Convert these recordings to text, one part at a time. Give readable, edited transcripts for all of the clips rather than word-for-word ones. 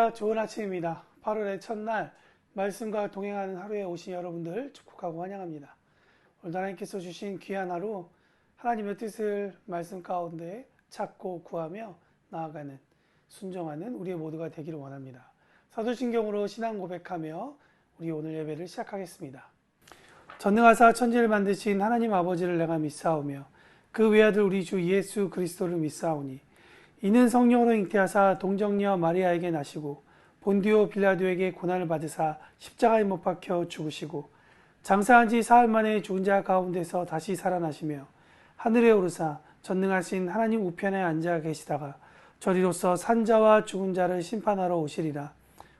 할렐루야, 좋은 아침입니다. 8월의 첫날 말씀과 동행하는 하루에 오신 여러분들 축복하고 환영합니다. 오늘도 하나님께서 주신 귀한 하루, 하나님의 뜻을 말씀 가운데 찾고 구하며 나아가는, 순종하는 우리의 모두가 되기를 원합니다. 사도신경으로 신앙 고백하며 우리 오늘 예배를 시작하겠습니다. 전능하사 천지를 만드신 하나님 아버지를 내가 믿사오며 그 외아들 우리 주 예수 그리스도를 믿사오니 이는 성령으로 잉태하사 동정녀 마리아에게 나시고 본디오 빌라도에게 고난을 받으사 십자가에 못 박혀 죽으시고 장사한 지 사흘 만에 죽은 자 가운데서 다시 살아나시며 하늘에 오르사 전능하신 하나님 우편에 앉아 계시다가 저리로서 산자와 죽은 자를 심판하러 오시리라.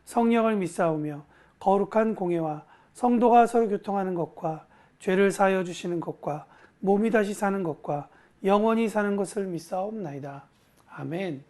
성령을 믿사오며 거룩한 공예와 성도가 서로 교통하는 것과 죄를 사하여 주시는 것과 몸이 다시 사는 것과 영원히 사는 것을 믿사옵나이다. 아멘.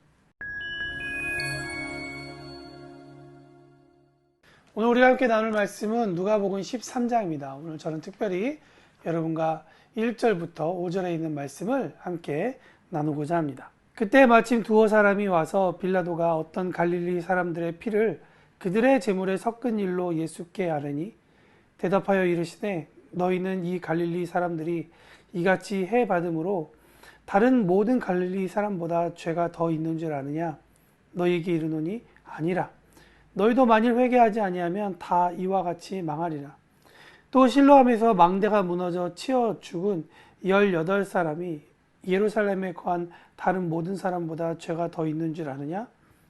오늘 우리가 함께 나눌 말씀은 누가복음 13장입니다. 오늘 저는 특별히 여러분과 1절부터 5절에 있는 말씀을 함께 나누고자 합니다. 그때 마침 두어 사람이 와서 빌라도가 어떤 갈릴리 사람들의 피를 그들의 제물에 섞은 일로 예수께 아뢰니 대답하여 이르시되 너희는 이 갈릴리 사람들이 이같이 해 받음으로 다른 모든 갈릴리 사람보다 죄가 더 있는 줄 아느냐? 너희에게 이르노니 아니라. 너희도 만일 회개하지 아니하면 다 이와 같이 망하리라. 또 실로암에서 망대가 무너져 치어 죽은 18사람이 예루살렘에 거한 다른 모든 사람보다 죄가 더 있는 줄 아느냐?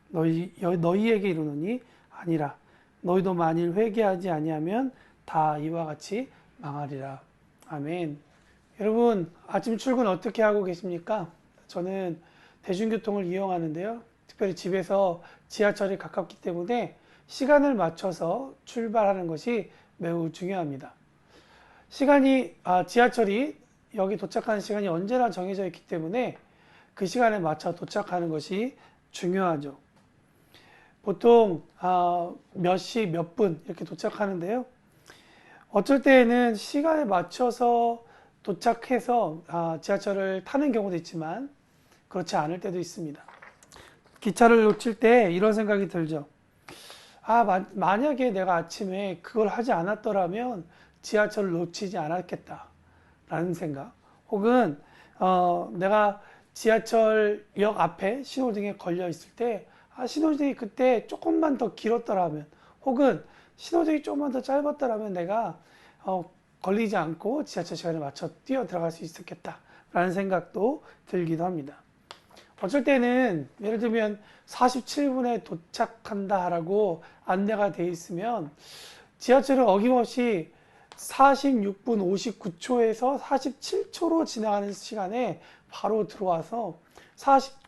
너희에게 이르노니 아니라. 너희도 만일 회개하지 아니하면 다 이와 같이 망하리라. 아멘. 여러분, 아침 출근 어떻게 하고 계십니까? 저는 대중교통을 이용하는데요. 특별히 집에서 지하철이 가깝기 때문에 시간을 맞춰서 출발하는 것이 매우 중요합니다. 지하철이 여기 도착하는 시간이 언제나 정해져 있기 때문에 그 시간에 맞춰 도착하는 것이 중요하죠. 보통 몇 시, 몇 분 이렇게 도착하는데요. 어쩔 때에는 시간에 맞춰서 도착해서 지하철을 타는 경우도 있지만 그렇지 않을 때도 있습니다. 기차를 놓칠 때 이런 생각이 들죠. 만약에 내가 아침에 그걸 하지 않았더라면 지하철을 놓치지 않았겠다 라는 생각, 혹은 내가 지하철역 앞에 신호등에 걸려 있을 때 신호등이 그때 조금만 더 길었더라면, 혹은 신호등이 조금만 더 짧았더라면 내가 걸리지 않고 지하철 시간에 맞춰 뛰어 들어갈 수 있었겠다 라는 생각도 들기도 합니다. 어쩔 때는 예를 들면 47분에 도착한다 라고 안내가 돼 있으면 지하철을 어김없이 46분 59초에서 47초로 지나가는 시간에 바로 들어와서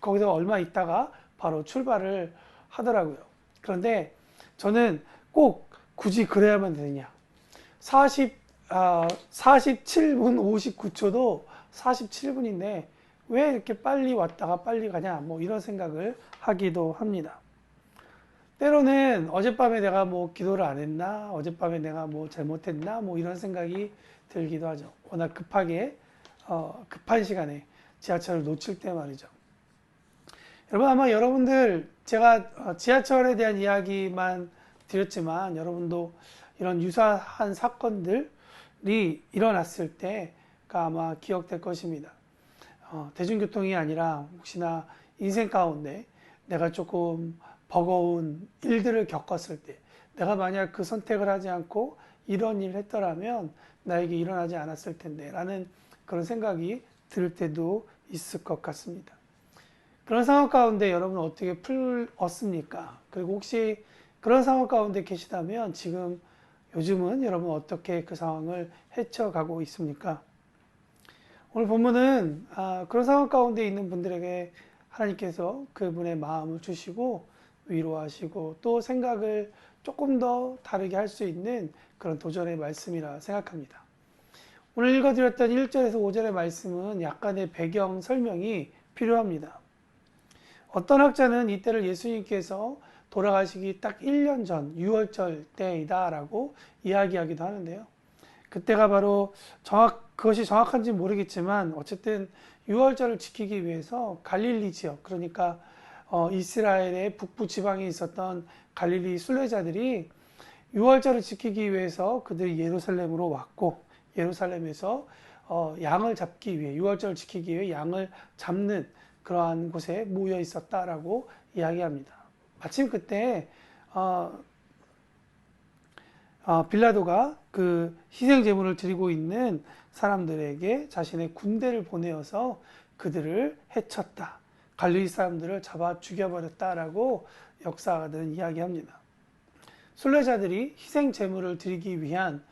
거기서 얼마 있다가 바로 출발을 하더라고요. 그런데 저는 꼭 굳이 그래야만 되느냐, 47분 59초도 47분인데 왜 이렇게 빨리 왔다가 빨리 가냐, 이런 생각을 하기도 합니다. 때로는 어젯밤에 내가 기도를 안 했나, 어젯밤에 내가 잘못했나, 이런 생각이 들기도 하죠. 워낙 급한 시간에 지하철을 놓칠 때 말이죠. 여러분, 아마 여러분들, 제가 지하철에 대한 이야기만 드렸지만 여러분도 이런 유사한 사건들이 일어났을 때가 아마 기억될 것입니다. 대중교통이 아니라 혹시나 인생 가운데 내가 조금 버거운 일들을 겪었을 때, 내가 만약 그 선택을 하지 않고 이런 일을 했더라면 나에게 일어나지 않았을 텐데 라는 그런 생각이 들 때도 있을 것 같습니다. 그런 상황 가운데 여러분 어떻게 풀었습니까? 그리고 혹시 그런 상황 가운데 계시다면 요즘은 여러분 어떻게 그 상황을 헤쳐가고 있습니까? 오늘 본문은 그런 상황 가운데 있는 분들에게 하나님께서 그분의 마음을 주시고 위로하시고 또 생각을 조금 더 다르게 할 수 있는 그런 도전의 말씀이라 생각합니다. 오늘 읽어드렸던 1절에서 5절의 말씀은 약간의 배경 설명이 필요합니다. 어떤 학자는 이때를 예수님께서 돌아가시기 딱 1년 전 6월절 때이다 라고 이야기하기도 하는데요. 그때가 바로 그것이 정확한지 모르겠지만 어쨌든 6월절을 지키기 위해서 갈릴리 지역, 그러니까 이스라엘의 북부 지방에 있었던 갈릴리 순례자들이 유월절을 지키기 위해서 그들이 예루살렘으로 왔고, 예루살렘에서 양을 잡기 위해, 유월절을 지키기 위해 양을 잡는 그러한 곳에 모여 있었다라고 이야기합니다. 마침 그때 빌라도가 그 희생 제물을 드리고 있는 사람들에게 자신의 군대를 보내어서 그들을 해쳤다. 갈릴리 사람들을 잡아 죽여버렸다라고 역사가들은 이야기합니다. 순례자들이 희생 제물을 드리기 위한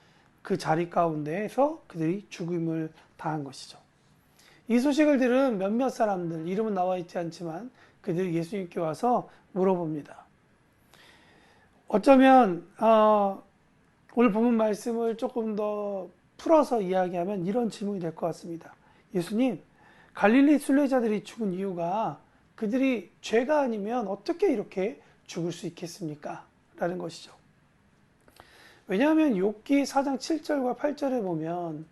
그 자리 가운데에서 그들이 죽임을 당한 것이죠. 이 소식을 들은 몇몇 사람들, 이름은 나와 있지 않지만 그들이 예수님께 와서 물어봅니다. 어쩌면 오늘 본문 말씀을 조금 더 풀어서 이야기하면 이런 질문이 될 것 같습니다. 예수님, 갈릴리 순례자들이 죽은 이유가 그들이 죄가 아니면 어떻게 이렇게 죽을 수 있겠습니까? 라는 것이죠. 왜냐하면 욥기 4장 7절과 8절에 보면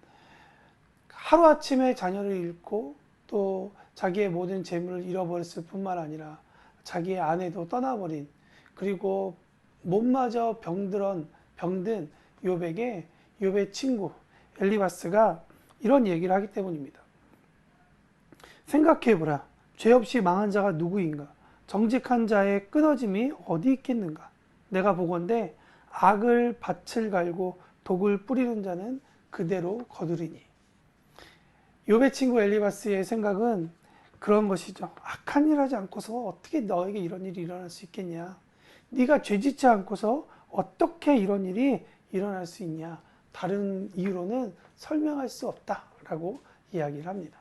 하루아침에 자녀를 잃고 또 자기의 모든 재물을 잃어버렸을 뿐만 아니라 자기의 아내도 떠나버린, 그리고 몸마저 병든 욥에게 욥의 친구 엘리바스가 이런 얘기를 하기 때문입니다. 생각해보라. 죄 없이 망한 자가 누구인가? 정직한 자의 끊어짐이 어디 있겠는가? 내가 보건대 악을 밭을 갈고 독을 뿌리는 자는 그대로 거두리니. 욥의 친구 엘리바스의 생각은 그런 것이죠. 악한 일 하지 않고서 어떻게 너에게 이런 일이 일어날 수 있겠냐? 네가 죄짓지 않고서 어떻게 이런 일이 일어날 수 있냐? 다른 이유로는 설명할 수 없다라고 이야기를 합니다.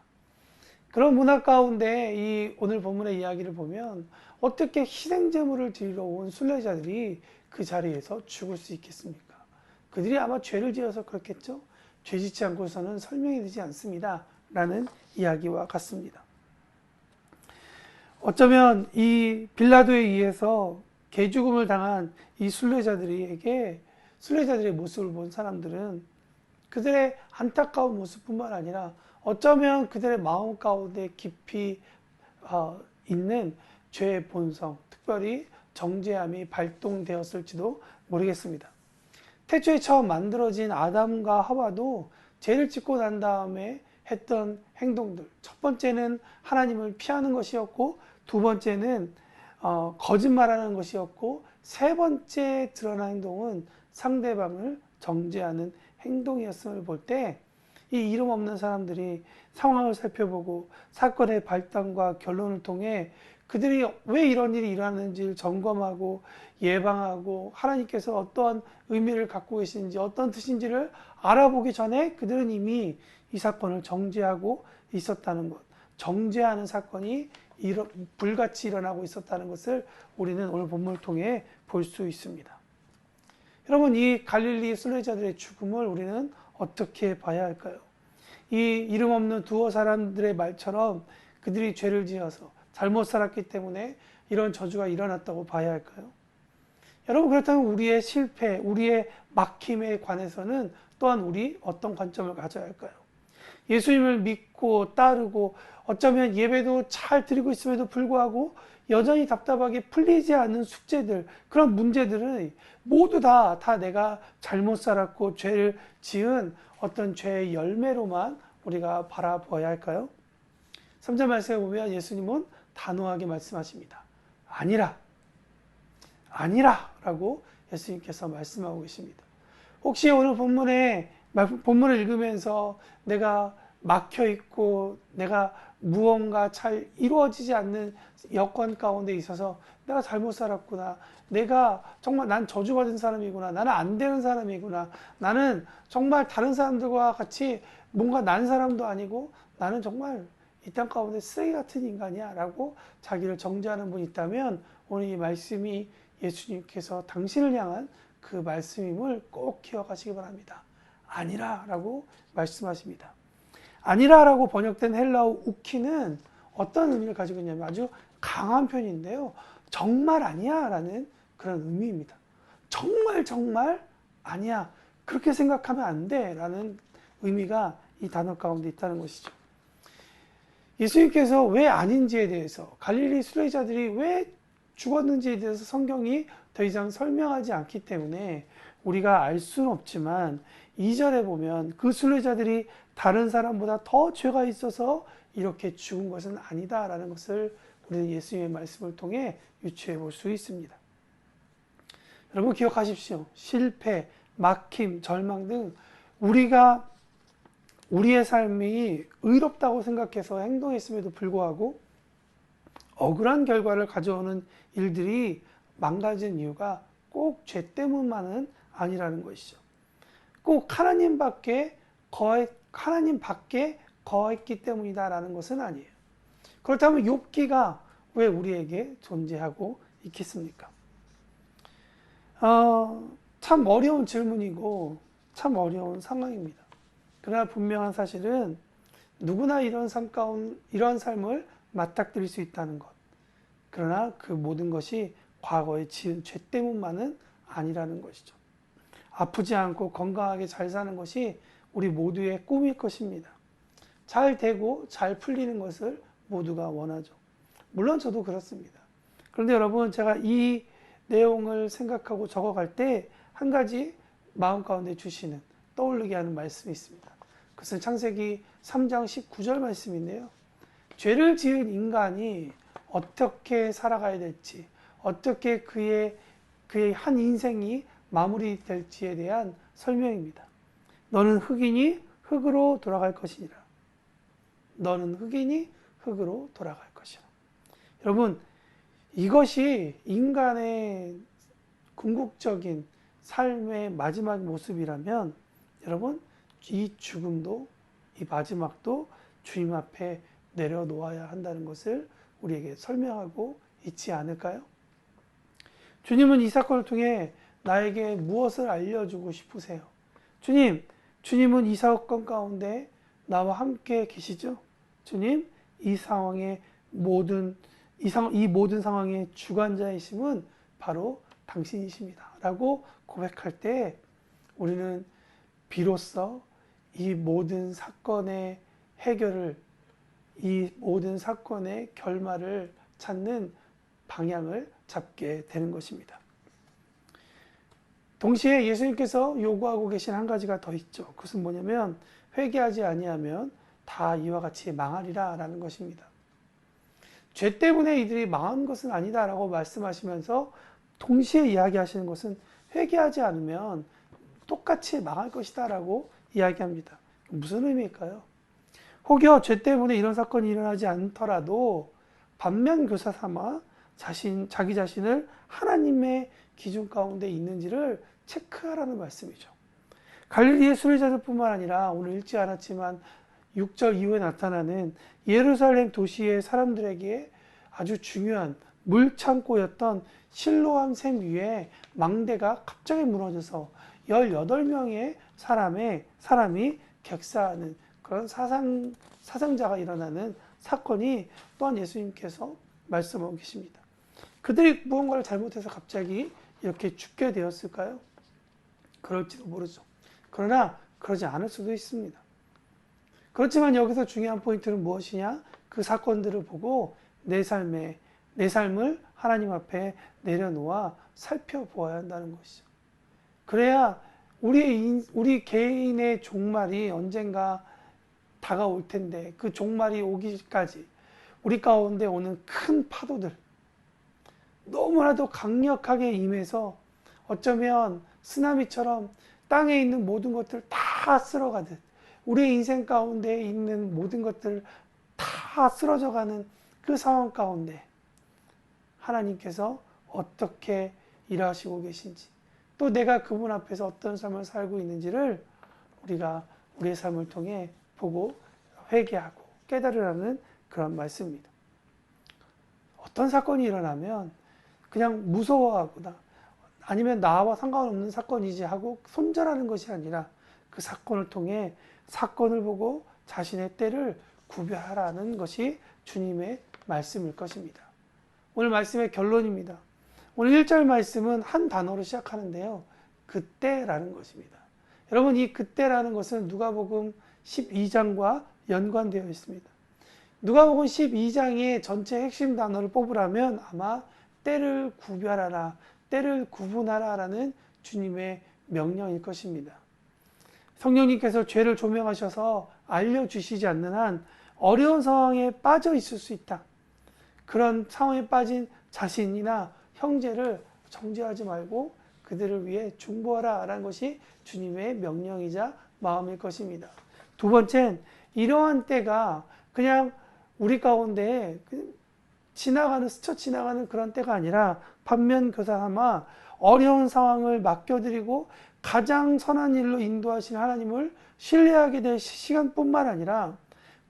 그런 문화 가운데 이 오늘 본문의 이야기를 보면 어떻게 희생제물을 드리러 온 순례자들이 그 자리에서 죽을 수 있겠습니까? 그들이 아마 죄를 지어서 그렇겠죠? 죄짓지 않고서는 설명이 되지 않습니다. 라는 이야기와 같습니다. 어쩌면 이 빌라도에 의해서 개죽음을 당한 이 순례자들의 모습을 본 사람들은 그들의 안타까운 모습뿐만 아니라 어쩌면 그들의 마음 가운데 깊이 있는 죄의 본성, 특별히 정죄함이 발동되었을지도 모르겠습니다. 태초에 처음 만들어진 아담과 하와도 죄를 짓고 난 다음에 했던 행동들, 첫 번째는 하나님을 피하는 것이었고, 두 번째는 거짓말하는 것이었고, 세 번째 드러난 행동은 상대방을 정죄하는 행동이었음을 볼 때 이 이름 없는 사람들이 상황을 살펴보고 사건의 발단과 결론을 통해 그들이 왜 이런 일이 일어나는지를 점검하고 예방하고 하나님께서 어떠한 의미를 갖고 계시는지 어떤 뜻인지를 알아보기 전에 그들은 이미 이 사건을 정죄하고 있었다는 것, 정죄하는 사건이 불같이 일어나고 있었다는 것을 우리는 오늘 본문을 통해 볼 수 있습니다. 여러분, 이 갈릴리 순례자들의 죽음을 우리는 어떻게 봐야 할까요? 이 이름 없는 두어 사람들의 말처럼 그들이 죄를 지어서 잘못 살았기 때문에 이런 저주가 일어났다고 봐야 할까요? 여러분, 그렇다면 우리의 실패, 우리의 막힘에 관해서는 또한 우리 어떤 관점을 가져야 할까요? 예수님을 믿고 따르고 어쩌면 예배도 잘 드리고 있음에도 불구하고 여전히 답답하게 풀리지 않는 숙제들, 그런 문제들은 모두 다 내가 잘못 살았고 죄를 지은 어떤 죄의 열매로만 우리가 바라보아야 할까요? 3절 말씀에 보면 예수님은 단호하게 말씀하십니다. 아니라 라고 예수님께서 말씀하고 계십니다. 혹시 오늘 본문을 읽으면서 내가 막혀 있고 내가 무언가 잘 이루어지지 않는 여건 가운데 있어서 내가 잘못 살았구나, 내가 정말 난 저주받은 사람이구나, 나는 안 되는 사람이구나, 나는 정말 다른 사람들과 같이 뭔가 난 사람도 아니고 나는 정말 이 땅 가운데 쓰레기 같은 인간이야 라고 자기를 정죄하는 분이 있다면 오늘 이 말씀이 예수님께서 당신을 향한 그 말씀임을 꼭 기억하시기 바랍니다. 아니라 라고 말씀하십니다. 아니라 라고 번역된 헬라어 우키는 어떤 의미를 가지고 있냐면 아주 강한 표현인데요. 정말 아니야 라는 그런 의미입니다. 정말 아니야, 그렇게 생각하면 안 돼 라는 의미가 이 단어 가운데 있다는 것이죠. 예수님께서 왜 아닌지에 대해서, 갈릴리 순례자들이 왜 죽었는지에 대해서 성경이 더 이상 설명하지 않기 때문에 우리가 알 수는 없지만 2절에 보면 그 순례자들이 다른 사람보다 더 죄가 있어서 이렇게 죽은 것은 아니다라는 것을 우리는 예수님의 말씀을 통해 유추해 볼 수 있습니다. 여러분 기억하십시오. 실패, 막힘, 절망 등 우리가 우리의 삶이 의롭다고 생각해서 행동했음에도 불구하고 억울한 결과를 가져오는 일들이 망가진 이유가 꼭 죄 때문만은 아니라는 것이죠. 꼭 하나님 밖에 거했기 때문이다라는 것은 아니에요. 그렇다면 욥기가 왜 우리에게 존재하고 있겠습니까? 참 어려운 질문이고 참 어려운 상황입니다. 그러나 분명한 사실은 누구나 이런 삶을 맞닥뜨릴 수 있다는 것. 그러나 그 모든 것이 과거에 지은 죄 때문만은 아니라는 것이죠. 아프지 않고 건강하게 잘 사는 것이 우리 모두의 꿈일 것입니다. 잘 되고 잘 풀리는 것을 모두가 원하죠. 물론 저도 그렇습니다. 그런데 여러분, 제가 이 내용을 생각하고 적어갈 때 한 가지 마음 가운데 주시는, 떠오르게 하는 말씀이 있습니다. 그것은 창세기 3장 19절 말씀인데요. 죄를 지은 인간이 어떻게 살아가야 될지, 어떻게 그의 한 인생이 마무리될지에 대한 설명입니다. 너는 흙이니 흙으로 돌아갈 것이니라. 너는 흙이니 흙으로 돌아갈 것이라. 여러분, 이것이 인간의 궁극적인 삶의 마지막 모습이라면 여러분, 이 죽음도, 이 마지막도 주님 앞에 내려놓아야 한다는 것을 우리에게 설명하고 있지 않을까요? 주님은 이 사건을 통해 나에게 무엇을 알려주고 싶으세요? 주님은 이 사건 가운데 나와 함께 계시죠? 주님, 이 모든 상황의 주관자이심은 바로 당신이십니다. 라고 고백할 때 우리는 비로소 이 모든 사건의 해결을, 이 모든 사건의 결말을 찾는 방향을 잡게 되는 것입니다. 동시에 예수님께서 요구하고 계신 한 가지가 더 있죠. 그것은 뭐냐면 회개하지 아니하면 다 이와 같이 망하리라 라는 것입니다. 죄 때문에 이들이 망한 것은 아니다 라고 말씀하시면서 동시에 이야기하시는 것은 회개하지 않으면 똑같이 망할 것이다 라고 이야기합니다. 무슨 의미일까요? 혹여 죄 때문에 이런 사건이 일어나지 않더라도 반면교사 삼아 자기 자신을 하나님의 기준 가운데 있는지를 체크하라는 말씀이죠. 갈릴리의 순례자들뿐만 아니라 오늘 읽지 않았지만 6절 이후에 나타나는 예루살렘 도시의 사람들에게 아주 중요한 물창고였던 실로암 샘 위에 망대가 갑자기 무너져서 18명의 사람이 객사하는 그런 사상자가 일어나는 사건이 또한 예수님께서 말씀하고 계십니다. 그들이 무언가를 잘못해서 갑자기 이렇게 죽게 되었을까요? 그럴지도 모르죠. 그러나 그러지 않을 수도 있습니다. 그렇지만 여기서 중요한 포인트는 무엇이냐? 그 사건들을 보고 내 삶을 하나님 앞에 내려놓아 살펴보아야 한다는 것이죠. 그래야 우리 개인의 종말이 언젠가 다가올 텐데 그 종말이 오기까지 우리 가운데 오는 큰 파도들, 너무나도 강력하게 임해서 어쩌면 쓰나미처럼 땅에 있는 모든 것들 다 쓸어가듯 우리의 인생 가운데 있는 모든 것들 다 쓰러져가는 그 상황 가운데 하나님께서 어떻게 일하시고 계신지, 또 내가 그분 앞에서 어떤 삶을 살고 있는지를 우리가 우리의 삶을 통해 보고 회개하고 깨달으라는 그런 말씀입니다. 어떤 사건이 일어나면 그냥 무서워하거나 아니면 나와 상관없는 사건이지 하고 손절하는 것이 아니라 그 사건을 통해 사건을 보고 자신의 때를 구별하라는 것이 주님의 말씀일 것입니다. 오늘 말씀의 결론입니다. 오늘 1절 말씀은 한 단어로 시작하는데요. 그때라는 것입니다. 여러분, 이 그때라는 것은 누가복음 12장과 연관되어 있습니다. 누가복음 12장의 전체 핵심 단어를 뽑으라면 아마 때를 구별하라, 때를 구분하라 라는 주님의 명령일 것입니다. 성령님께서 죄를 조명하셔서 알려주시지 않는 한 어려운 상황에 빠져 있을 수 있다. 그런 상황에 빠진 자신이나 형제를 정죄하지 말고 그들을 위해 중보하라 라는 것이 주님의 명령이자 마음일 것입니다. 두 번째는 이러한 때가 그냥 우리 가운데 지나가는, 스쳐 지나가는 그런 때가 아니라 반면 교사삼아 어려운 상황을 맡겨드리고 가장 선한 일로 인도하신 하나님을 신뢰하게 될 시간뿐만 아니라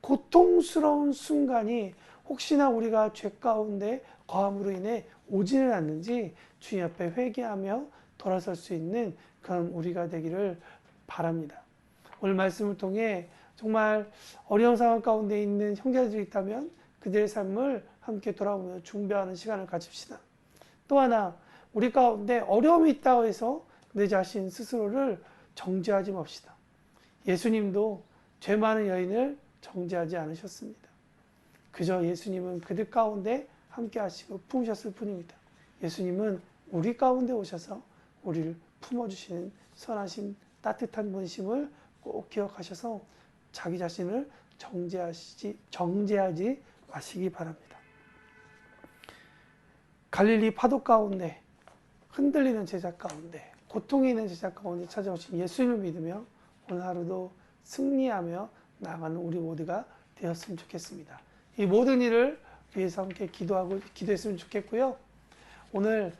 고통스러운 순간이 혹시나 우리가 죄 가운데 거함으로 인해 오지는 않는지 주님 앞에 회개하며 돌아설 수 있는 그런 우리가 되기를 바랍니다. 오늘 말씀을 통해 정말 어려운 상황 가운데 있는 형제들이 있다면 그들의 삶을 함께 돌아보며 중보하는 시간을 가집시다. 또 하나, 우리 가운데 어려움이 있다고 해서 내 자신 스스로를 정죄하지 맙시다. 예수님도 죄 많은 여인을 정죄하지 않으셨습니다. 그저 예수님은 그들 가운데 함께 하시고 품으셨을 뿐입니다. 예수님은 우리 가운데 오셔서 우리를 품어주시는 선하신 따뜻한 분심을 꼭 기억하셔서 자기 자신을 정죄하지 마시기 바랍니다. 갈릴리 파도 가운데 흔들리는 제자 가운데 고통이 있는 제자 가운데 찾아오신 예수님을 믿으며 오늘 하루도 승리하며 나아가는 우리 모두가 되었으면 좋겠습니다. 이 모든 일을 위해서 함께 기도했으면 좋겠고요. 오늘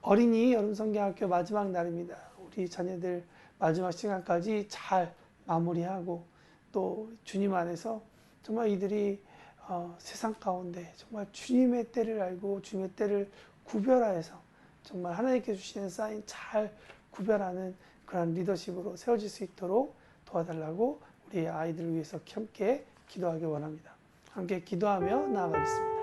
어린이 여름성경학교 마지막 날입니다. 우리 자녀들 마지막 시간까지 잘 마무리하고 또 주님 안에서 정말 이들이 세상 가운데 정말 주님의 때를 알고 주님의 때를 구별하여서 정말 하나님께 주시는 사인 잘 구별하는 그런 리더십으로 세워질 수 있도록 도와달라고 우리 아이들을 위해서 함께 기도하기 원합니다. 함께 기도하며 나아가겠습니다.